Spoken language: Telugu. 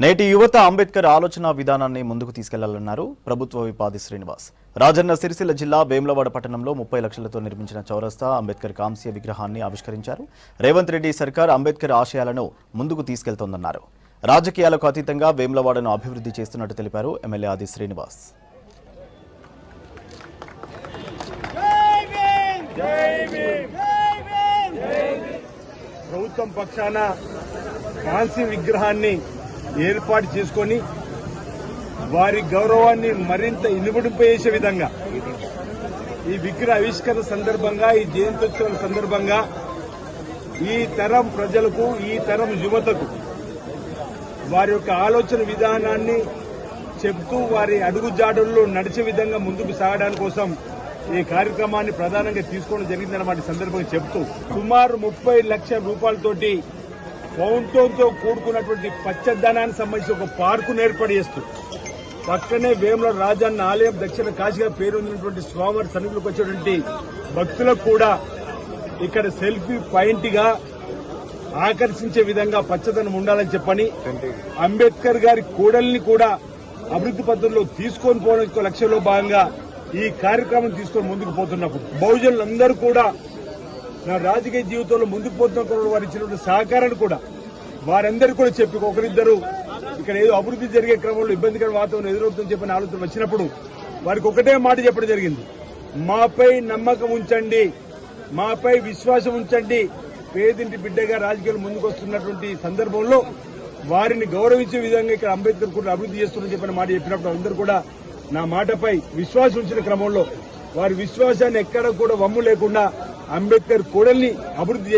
నేటి యువత అంబేద్కర్ ఆలోచన విధానాన్ని ముందుకు తీసుకెళ్లాలన్నారు ప్రభుత్వ విపాది శ్రీనివాస్. రాజన్న సిరిసిల్ల జిల్లా వేములవాడ పట్టణంలో 30 లక్షలతో నిర్మించిన చౌరస్తా అంబేద్కర్ కాంస్య విగ్రహాన్ని ఆవిష్కరించారు. రేవంత్ రెడ్డి సర్కార్ అంబేద్కర్ ఆశయాలను ముందుకు తీసుకెళ్తోందన్నారు. రాజకీయాలకు అతీతంగా వేములవాడను అభివృద్ధి చేస్తున్నట్టు తెలిపారు ఎమ్మెల్యే ఆది శ్రీనివాస్. ప్రభుత్వం పక్షాన కాంస్య విగ్రహాన్ని ఏర్పాటు చేసుకొని వారి గౌరవాన్ని మరింత ఇనుమడింపజేసే విధంగా ఈ విగ్రహ ఆవిష్కరణ సందర్భంగా, ఈ జయంత్యోత్సవం సందర్భంగా ఈ తరం ప్రజలకు, ఈ తరం యువతకు వారి యొక్క ఆలోచన విధానాన్ని చెబుతూ వారి అడుగుజాడల్లో నడిచే విధంగా ముందుకు సాగడానికి కోసం ఈ కార్యక్రమాన్ని ప్రధానంగా తీసుకోవడం జరిగిందన్నమాట. సందర్భంగా చెబుతూ సుమారు 30 లక్షల రూపాయలతోటి ఫౌంటైన్ తో కూడుకున్నటువంటి పచ్చదనానికి సంబంధించి ఒక పార్కును ఏర్పాటు చేస్తూ పక్కనే వేముల రాజన్న ఆలయం దక్షిణ కాశీగా పేరొందినటువంటి స్వామివారి సన్నిధిలోకి వచ్చేటువంటి భక్తులకు కూడా ఇక్కడ సెల్ఫీ పాయింట్ గా ఆకర్షించే విధంగా పచ్చదనం ఉండాలని చెప్పని అంబేద్కర్ గారి కూడలిని కూడా అభివృద్ది పద్ధతిలో తీసుకొని పోవడానికి లక్ష్యంలో భాగంగా ఈ కార్యక్రమం తీసుకొని ముందుకు పోతున్నప్పుడు బహుజనులందరూ కూడా నా రాజకీయ జీవితంలో ముందుకు పోతున్నప్పుడు వారు ఇచ్చినటువంటి సహకారాన్ని కూడా వారందరూ కూడా చెప్పి ఒకరిద్దరు ఇక్కడ ఏదో అభివృద్ధి జరిగే క్రమంలో ఇబ్బందికర వాతావరణం ఎదురవుతుందని చెప్పిన ఆలోచన వచ్చినప్పుడు వారికి ఒకటే మాట చెప్పడం జరిగింది. మాపై నమ్మకం ఉంచండి, మాపై విశ్వాసం ఉంచండి. పేదింటి బిడ్డగా రాజకీయాలు ముందుకు వస్తున్నటువంటి సందర్భంలో వారిని గౌరవించే విధంగా ఇక్కడ అంబేద్కర్ కూడా అభివృద్ధి చేస్తున్నారని చెప్పిన మాట చెప్పినప్పుడు అందరూ కూడా నా మాటపై విశ్వాసం ఉంచిన క్రమంలో వారి విశ్వాసాన్ని ఎక్కడ కూడా వమ్ము లేకుండా అంబేద్కర్ కూడల్ని అభివృద్ధి